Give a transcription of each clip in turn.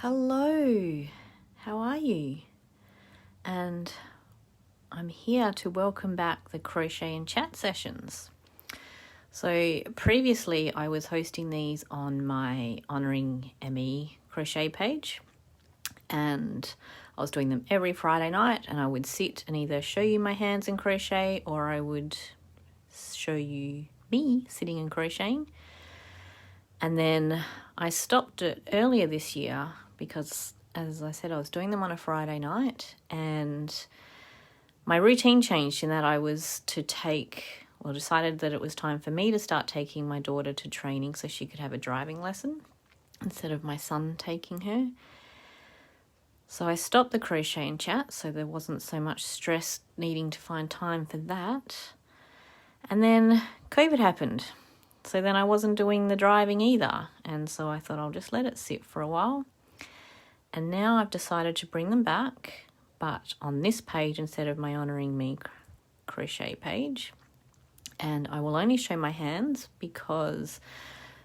Hello, how are you? And I'm here to welcome back the Crochet and Chat sessions. So previously I was hosting these on my Honouring ME crochet page, and I was doing them every Friday night, and I would sit and either show you my hands in crochet or I would show you me sitting and crocheting. And then I stopped it earlier this year because, as I said, I was doing them on a Friday night, and my routine changed in that I was to decided that it was time for me to start taking my daughter to training so she could have a driving lesson instead of my son taking her. So I stopped the Crochet and Chat, so there wasn't so much stress needing to find time for that. And then COVID happened. So then I wasn't doing the driving either. And so I thought I'll just let it sit for a while. And now I've decided to bring them back, but on this page instead of my Honouring Me crochet page. And I will only show my hands because,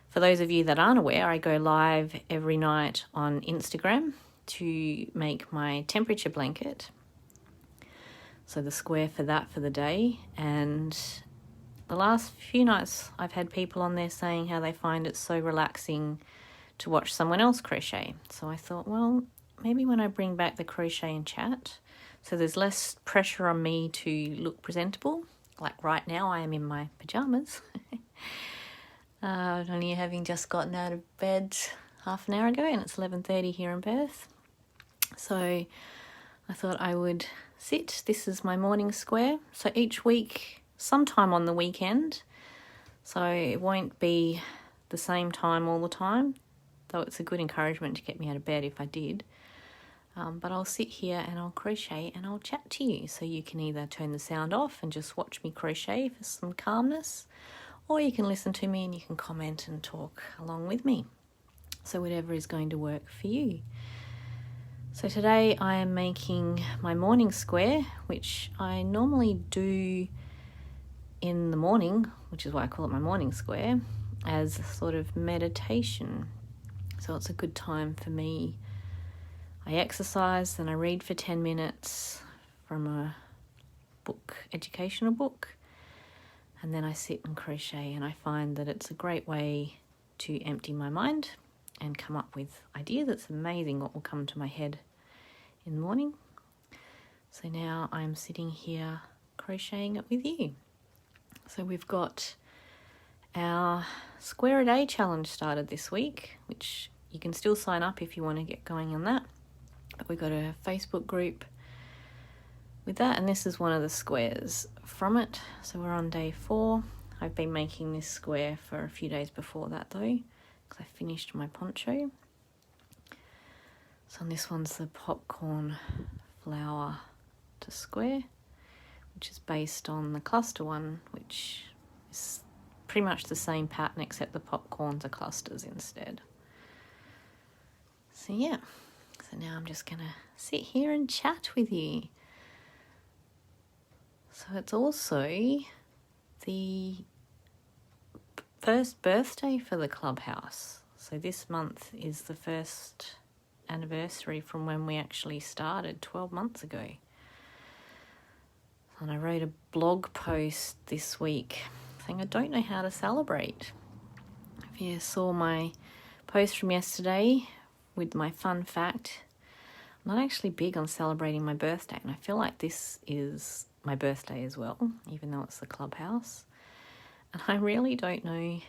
for those of you that aren't aware, I go live every night on Instagram to make my temperature blanket. So the square for that for the day. And the last few nights I've had people on there saying how they find it so relaxing to watch someone else crochet. So I thought, well, maybe when I bring back the Crochet and Chat, so there's less pressure on me to look presentable. Like right now I am in my pyjamas. Only having just gotten out of bed half an hour ago, and it's 11:30 here in Perth. So I thought I would sit. This is my morning square. So each week, sometime on the weekend, so it won't be the same time all the time, though it's a good encouragement to get me out of bed if I did. But I'll sit here and I'll crochet and I'll chat to you, so you can either turn the sound off and just watch me crochet for some calmness, or you can listen to me and you can comment and talk along with me. So whatever is going to work for you. So today I am making my morning square, which I normally do in the morning, which is why I call it my morning square, as a sort of meditation. So it's a good time for me. I exercise, then I read for 10 minutes from a book, educational book, and then I sit and crochet, and I find that it's a great way to empty my mind and come up with ideas. It's amazing what will come to my head in the morning. So now I'm sitting here crocheting it with you. So we've got our Square a Day challenge started this week, which you can still sign up if you want to get going on that. But we've got a Facebook group with that, and this is one of the squares from it. So we're on day 4. I've been making this square for a few days before that though, because I finished my poncho. So on this one's the popcorn flower to square, which is based on the cluster one, which is pretty much the same pattern except the popcorns are clusters instead. So yeah, so now I'm just gonna sit here and chat with you. So it's also the first birthday for the clubhouse. So this month is the first anniversary from when we actually started 12 months ago. And I wrote a blog post this week saying I don't know how to celebrate. If you saw my post from yesterday with my fun fact, I'm not actually big on celebrating my birthday, and I feel like this is my birthday as well, even though it's the clubhouse. And I really don't know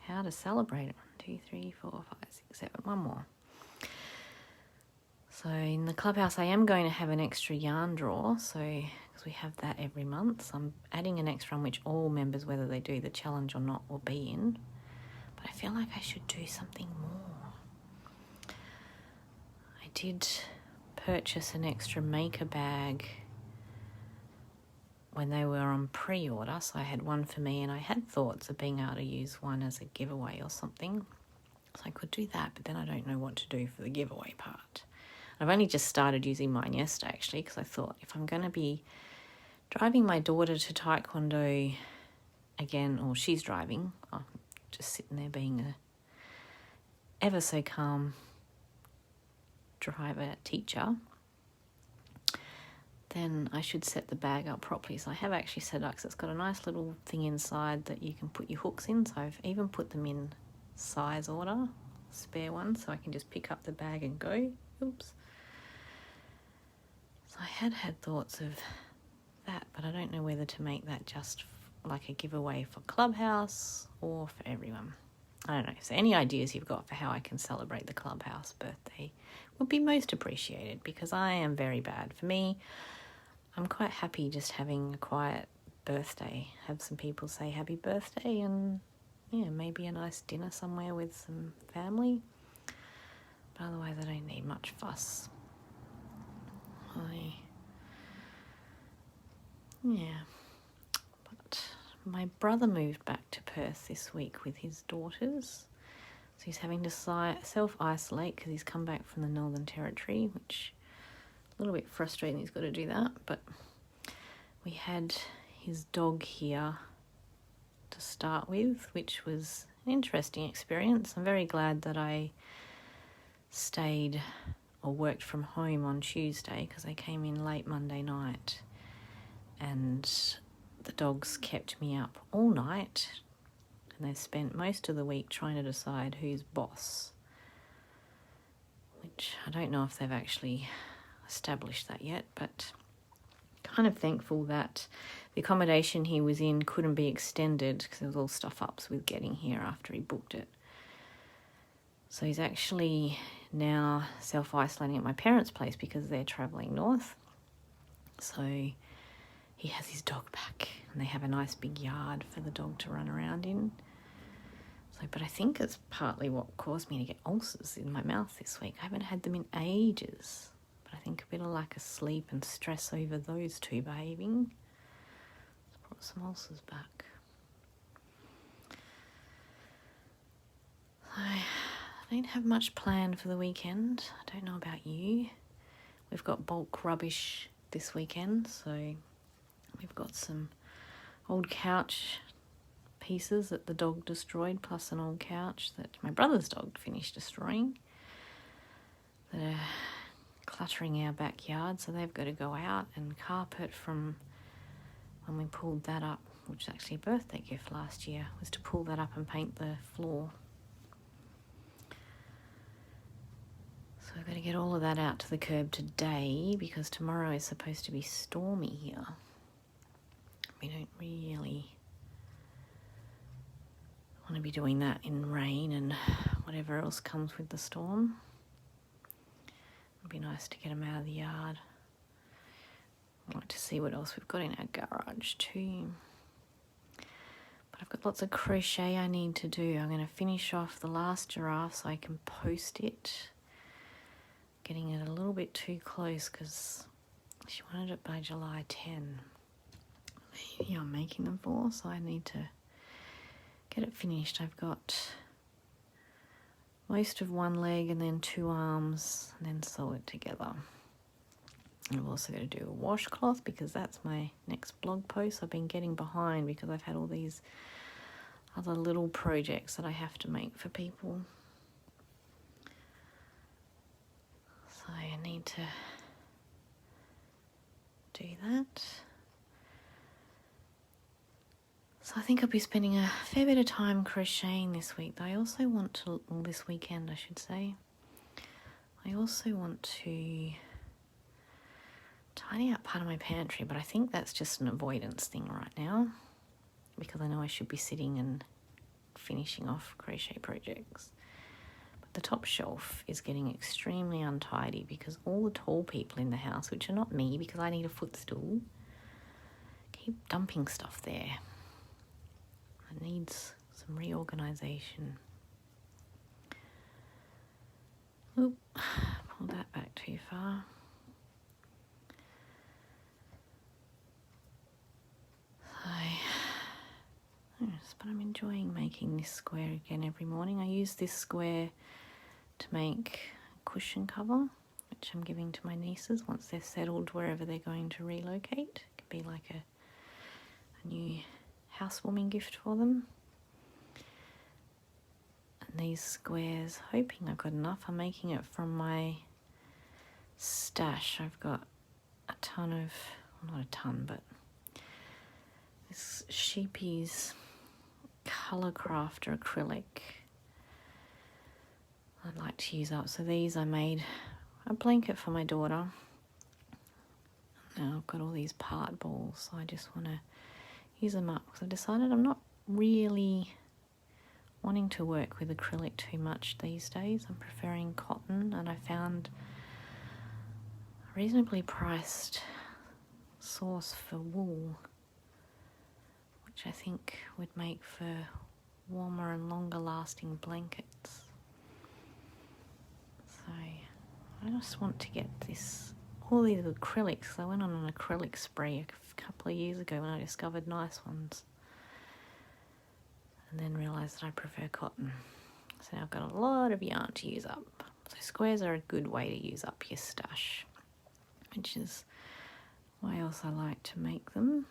how to celebrate it. 1, 2, 3, 4, 5, 6, 7, one more. So in the clubhouse I am going to have an extra yarn drawer, so because we have that every month. So I'm adding an extra one which all members, whether they do the challenge or not, will be in. But I feel like I should do something more. I did purchase an extra maker bag when they were on pre-order, so I had one for me, and I had thoughts of being able to use one as a giveaway or something. So I could do that, but then I don't know what to do for the giveaway part. I've only just started using mine yesterday, actually, because I thought if I'm going to be driving my daughter to Taekwondo again, or she's driving, I'm just sitting there being a ever so calm driver teacher, then I should set the bag up properly. So I have actually set it up because it's got a nice little thing inside that you can put your hooks in. So I've even put them in size order, spare one, so I can just pick up the bag and go. Oops. So I had thoughts of that, but I don't know whether to make that just like a giveaway for Clubhouse or for everyone. I don't know. So any ideas you've got for how I can celebrate the Clubhouse birthday would be most appreciated, because I am very bad. For me, I'm quite happy just having a quiet birthday. Have some people say happy birthday and, yeah, maybe a nice dinner somewhere with some family. But otherwise I don't need much fuss. But my brother moved back to Perth this week with his daughters. So he's having to self-isolate because he's come back from the Northern Territory, which is a little bit frustrating he's got to do that. But we had his dog here to start with, which was an interesting experience. I'm very glad that I stayed or worked from home on Tuesday, because I came in late Monday night and the dogs kept me up all night, and they've spent most of the week trying to decide who's boss, which I don't know if they've actually established that yet, but kind of thankful that the accommodation he was in couldn't be extended because there was all stuff-ups with getting here after he booked it. So he's actually now self-isolating at my parents' place because they're travelling north. So he has his dog back, and they have a nice big yard for the dog to run around in. So, but I think it's partly what caused me to get ulcers in my mouth this week. I haven't had them in ages, but I think a bit of lack of sleep and stress over those two behaving has brought some ulcers back. So I don't have much planned for the weekend. I don't know about you. We've got bulk rubbish this weekend, so we've got some old couch pieces that the dog destroyed, plus an old couch that my brother's dog finished destroying, that are cluttering our backyard, so they've got to go out. And carpet from when we pulled that up, which is actually a birthday gift last year, was to pull that up and paint the floor. So I've got to get all of that out to the curb today, because tomorrow is supposed to be stormy here. We don't really want to be doing that in rain and whatever else comes with the storm. It'd be nice to get them out of the yard. I'd like to see what else we've got in our garage too. But I've got lots of crochet I need to do. I'm going to finish off the last giraffe so I can post it. Getting it a little bit too close because she wanted it by July 10. Yeah, I'm making them for, so I need to get it finished. I've got most of one leg and then 2 arms, and then sew it together. And I've also got to do a washcloth because that's my next blog post. I've been getting behind because I've had all these other little projects that I have to make for people. So I need to do that. So I think I'll be spending a fair bit of time crocheting this week. I also want to, well, this weekend I should say, I also want to tidy up part of my pantry, but I think that's just an avoidance thing right now because I know I should be sitting and finishing off crochet projects. But the top shelf is getting extremely untidy because all the tall people in the house, which are not me because I need a footstool, keep dumping stuff there. It needs some reorganisation. Oop, pulled that back too far. But I'm enjoying making this square again every morning. I use this square to make a cushion cover, which I'm giving to my nieces once they're settled wherever they're going to relocate. It could be like a new housewarming gift for them. And these squares, hoping I've got enough, I'm making it from my stash. I've got a ton of, not a ton, but this Sheepy's Colour Crafter acrylic I'd like to use up. So these, I made a blanket for my daughter. Now I've got all these part balls, so I just want to use them up because I've decided I'm not really wanting to work with acrylic too much these days. I'm preferring cotton, and I found a reasonably priced source for wool, which I think would make for warmer and longer lasting blankets. So I just want to get all these acrylics. I went on an acrylic spree a couple of years ago when I discovered nice ones, and then realised that I prefer cotton. So now I've got a lot of yarn to use up. So squares are a good way to use up your stash, which is why else I like to make them.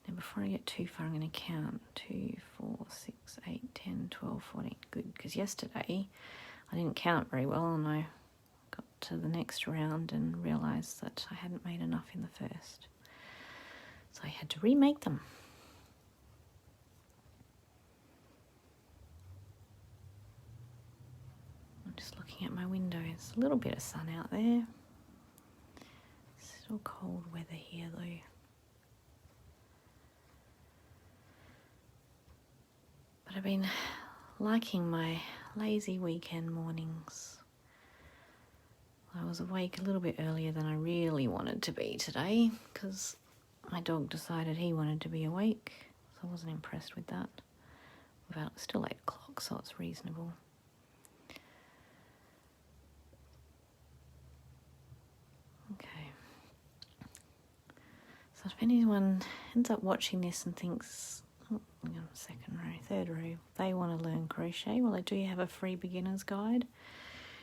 Now before I get too far, I'm going to count 2, 4, 6, 8, 10, 12, 14. Good, because yesterday I didn't count very well, and I got to the next round and realised that I hadn't made enough in the first. So I had to remake them. I'm just looking at my window. It's a little bit of sun out there. Still cold weather here though. But I've been liking my lazy weekend mornings. I was awake a little bit earlier than I really wanted to be today because my dog decided he wanted to be awake, so I wasn't impressed with that. Well, it's still 8 o'clock, so it's reasonable. Okay. So if anyone ends up watching this and thinks, oh, hang on, second row, third row, they want to learn crochet, well, I do have a free beginner's guide,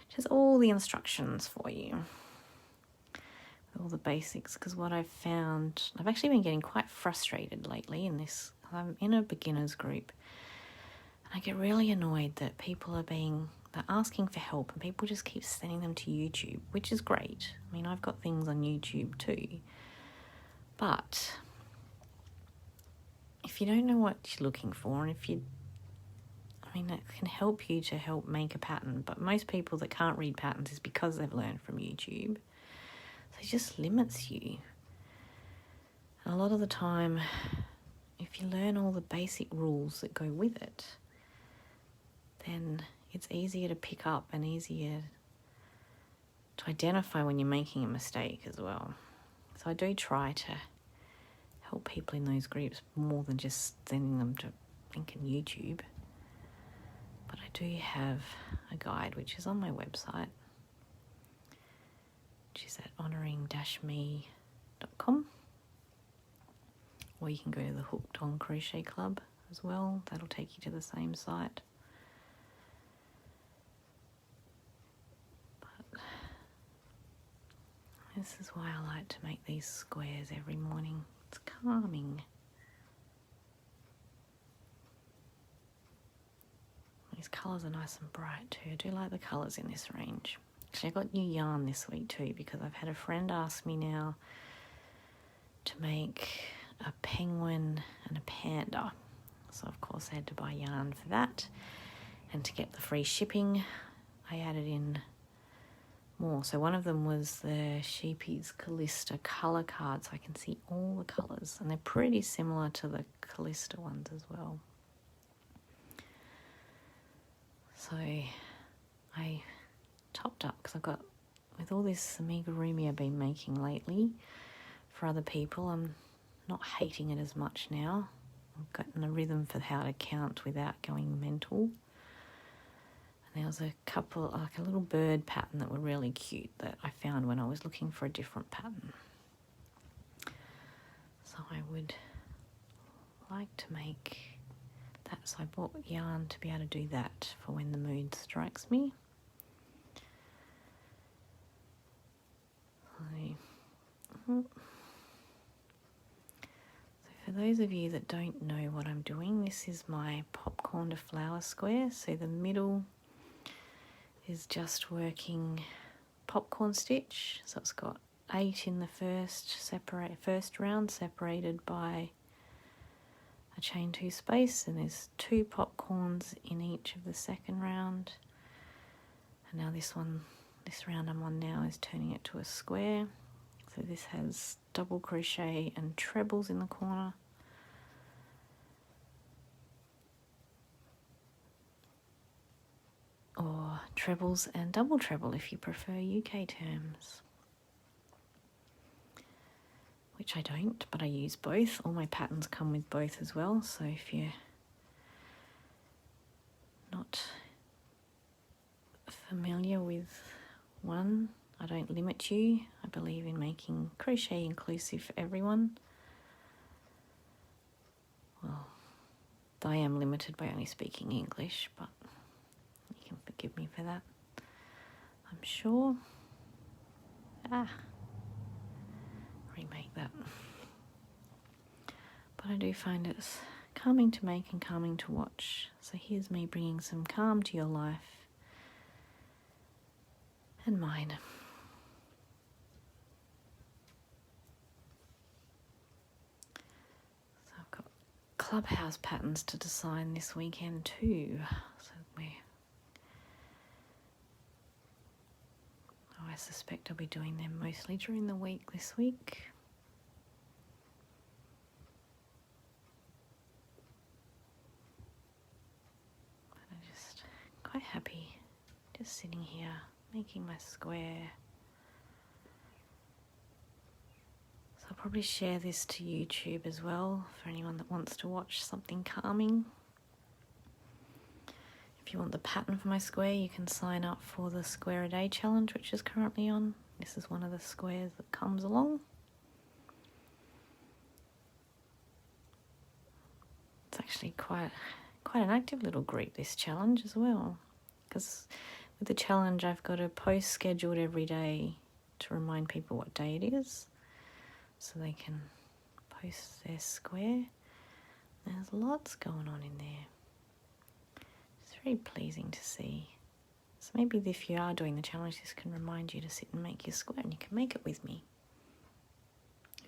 which has all the instructions for you, all the basics, because what I've found, I've actually been getting quite frustrated lately in this. I'm in a beginners group, and I get really annoyed that people they're asking for help, and people just keep sending them to YouTube, which is great. I mean, I've got things on YouTube too, but if you don't know what you're looking for, and that can help you to help make a pattern, but most people that can't read patterns is because they've learned from YouTube. So it just limits you. And a lot of the time, if you learn all the basic rules that go with it, then it's easier to pick up and easier to identify when you're making a mistake as well. So I do try to help people in those groups more than just sending them to thinking YouTube. But I do have a guide which is on my website, which is at honouring-me.com, or you can go to the Hooked on Crochet Club as well. That'll take you to the same site. But this is why I like to make these squares every morning. It's calming. These colours are nice and bright too. I do like the colours in this range. Actually, I got new yarn this week too, because I've had a friend ask me now to make a penguin and a panda. So of course I had to buy yarn for that. And to get the free shipping, I added in more. So one of them was the Sheepy's Callista colour card, so I can see all the colours. And they're pretty similar to the Callista ones as well. So I topped up because I've got, with all this amigurumi I've been making lately for other people, I'm not hating it as much now. I've gotten a rhythm for how to count without going mental. And there was a couple, like a little bird pattern that were really cute that I found when I was looking for a different pattern. So I would like to make that, so I bought yarn to be able to do that for when the mood strikes me. So for those of you that don't know what I'm doing, this is my popcorn to flower square. So the middle is just working popcorn stitch. So it's got 8 in the first round, separated by a chain 2 space, and there's 2 popcorns in each of the second round. And now this round I'm on now is turning it to a square. So this has double crochet and trebles in the corner. Or trebles and double treble if you prefer UK terms. Which I don't, but I use both. All my patterns come with both as well, so if you're not familiar with one, I don't limit you. I believe in making crochet inclusive for everyone. Well, I am limited by only speaking English, but you can forgive me for that, I'm sure. Remake that. But I do find it's calming to make and calming to watch. So here's me bringing some calm to your life and mine. So I've got clubhouse patterns to design this weekend too. So I suspect I'll be doing them mostly during the week this week. But I'm just quite happy just sitting here making my square. So I'll probably share this to YouTube as well for anyone that wants to watch something calming. If you want the pattern for my square, you can sign up for the Square a Day challenge, which is currently on. This is one of the squares that comes along. It's actually quite an active little group, this challenge as well, because with the challenge I've got a post scheduled every day to remind people what day it is, so they can post their square. There's lots going on in there. Very pleasing to see. So maybe if you are doing the challenge, this can remind you to sit and make your square, and you can make it with me.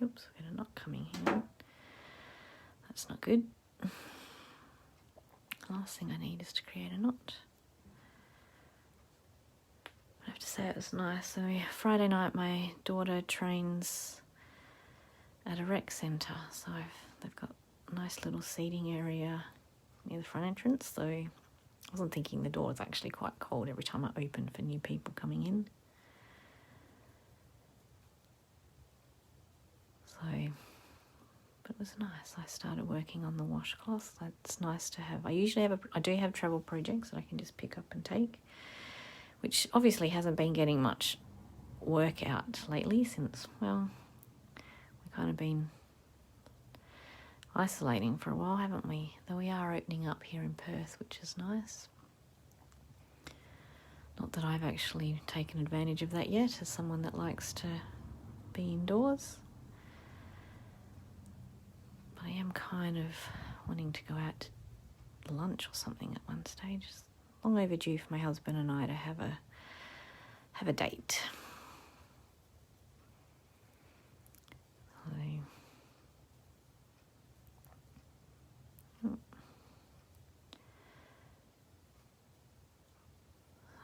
Oops, we've got a knot coming here. That's not good. The last thing I need is to create a knot. I have to say it was nice. So Friday night my daughter trains at a rec centre, so they've got a nice little seating area near the front entrance, so I wasn't thinking the door was actually quite cold every time I opened for new people coming in. But it was nice. I started working on the washcloth. That's nice to have. I do have travel projects that I can just pick up and take, which obviously hasn't been getting much work out lately since, well, we've kind of been isolating for a while, haven't we? Though we are opening up here in Perth, which is nice. Not that I've actually taken advantage of that yet, as someone that likes to be indoors. But I am kind of wanting to go out to lunch or something at one stage. It's long overdue for my husband and I to have a date.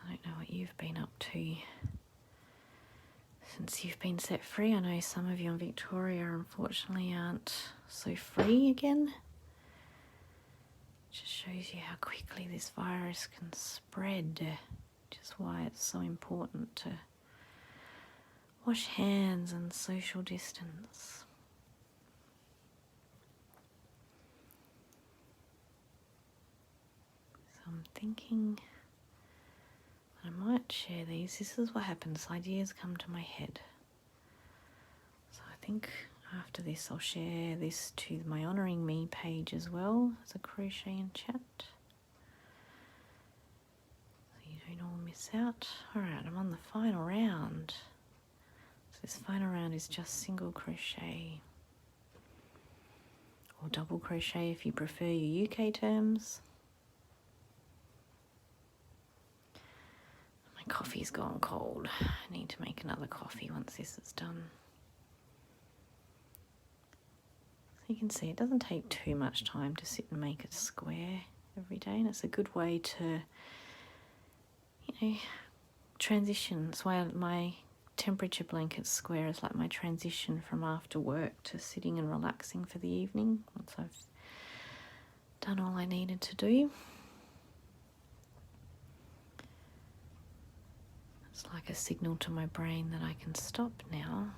I don't know what you've been up to since you've been set free. I know some of you in Victoria unfortunately aren't so free again. Just shows you how quickly this virus can spread, which is why it's so important to wash hands and social distance. So I'm thinking I might share these. This is what happens. Ideas come to my head. So I think after this I'll share this to my Honouring Me page as well as a Crochet and Chat, so you don't all miss out. Alright, I'm on the final round. So this final round is just single crochet or double crochet if you prefer your UK terms. My coffee coffee's gone cold. I need to make another coffee once this is done. So you can see it doesn't take too much time to sit and make a square every day, and it's a good way to, transition. That's why my temperature blanket square is like my transition from after work to sitting and relaxing for the evening once I've done all I needed to do. It's like a signal to my brain that I can stop now.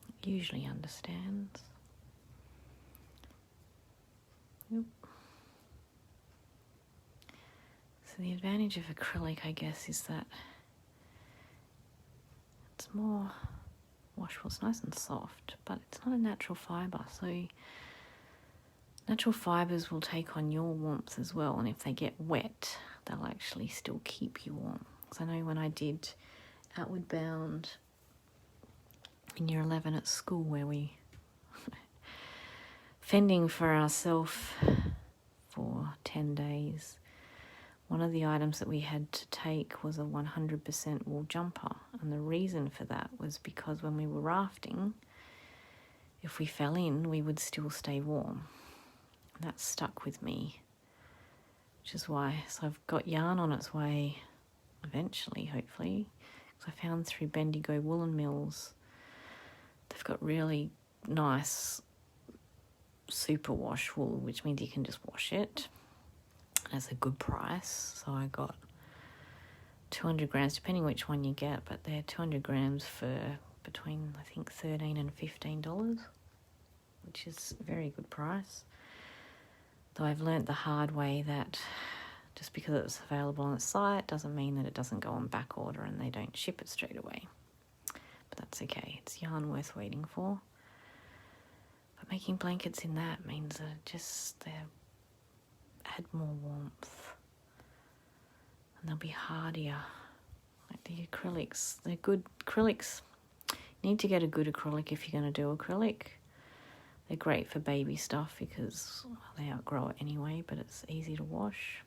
It usually understands. Yep. So the advantage of acrylic, I guess, is that it's more washable. It's nice and soft, but it's not a natural fibre. So natural fibres will take on your warmth as well, and if they get wet, they'll actually still keep you warm. Because I know when I did Outward Bound in year 11 at school, where we fending for ourselves for 10 days, one of the items that we had to take was a 100% wool jumper. And the reason for that was because when we were rafting, if we fell in, we would still stay warm. And that stuck with me, which is why, so I've got yarn on its way eventually, hopefully, because I found through Bendigo Woolen Mills, they've got really nice superwash wool, which means you can just wash it. It's a good price, so I got 200 grams, depending which one you get, but they're 200 grams for between, I think, $13 and $15, which is a very good price. Though I've learnt the hard way that just because it's available on the site doesn't mean that it doesn't go on back order and they don't ship it straight away. But that's okay, it's yarn worth waiting for. But making blankets in that means that they add more warmth and they'll be hardier. Like the acrylics, they're good acrylics. You need to get a good acrylic if you're going to do acrylic. They're great for baby stuff because they outgrow it anyway, but it's easy to wash.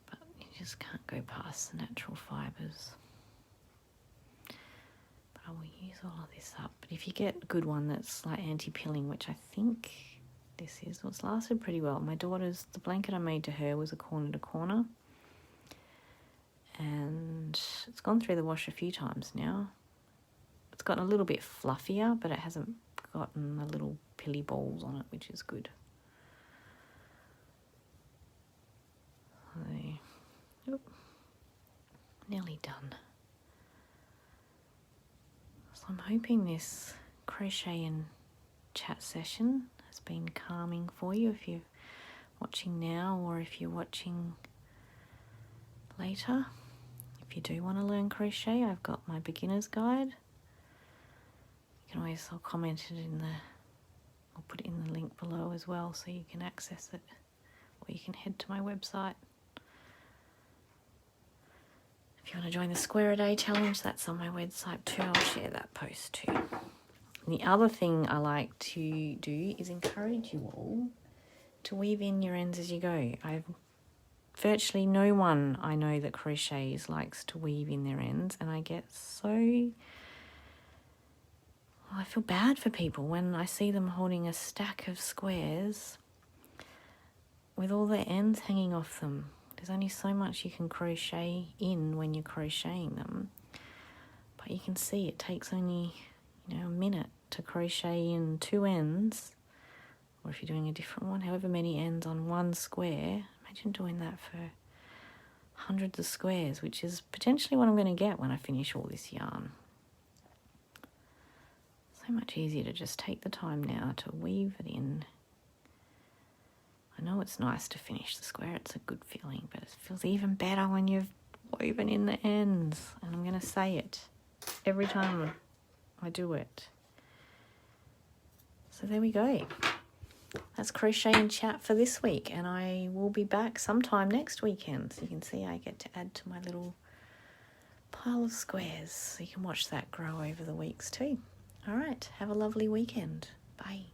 But you just can't go past the natural fibres. But I will use all of this up. But if you get a good one that's like anti-pilling, which I think this is, well, it's lasted pretty well. My daughter's, the blanket I made to her was a corner to corner. And it's gone through the wash a few times now. It's gotten a little bit fluffier, but it hasn't gotten the little pilly balls on it, which is good. So, nearly done. So I'm hoping this crochet and chat session has been calming for you if you're watching now or if you're watching later. If you do want to learn crochet, I've got my beginner's guide. You can always, I'll comment it I'll put it in the link below as well so you can access it, or you can head to my website. If you want to join the Square a Day Challenge, that's on my website too. I'll share that post too. And the other thing I like to do is encourage you all to weave in your ends as you go. I've virtually no one I know that crochets likes to weave in their ends, and I get I feel bad for people when I see them holding a stack of squares with all their ends hanging off them. There's only so much you can crochet in when you're crocheting them, but you can see it takes only a minute to crochet in two ends, or if you're doing a different one, however many ends on one square. Imagine doing that for hundreds of squares, which is potentially what I'm going to get when I finish all this yarn. So much easier to just take the time now to weave it in. I know it's nice to finish the square, it's a good feeling, but it feels even better when you've woven in the ends. And I'm going to say it every time I do it. So there we go. That's Crochet and Chat for this week, and I will be back sometime next weekend. So you can see I get to add to my little pile of squares, so you can watch that grow over the weeks too. All right, have a lovely weekend. Bye.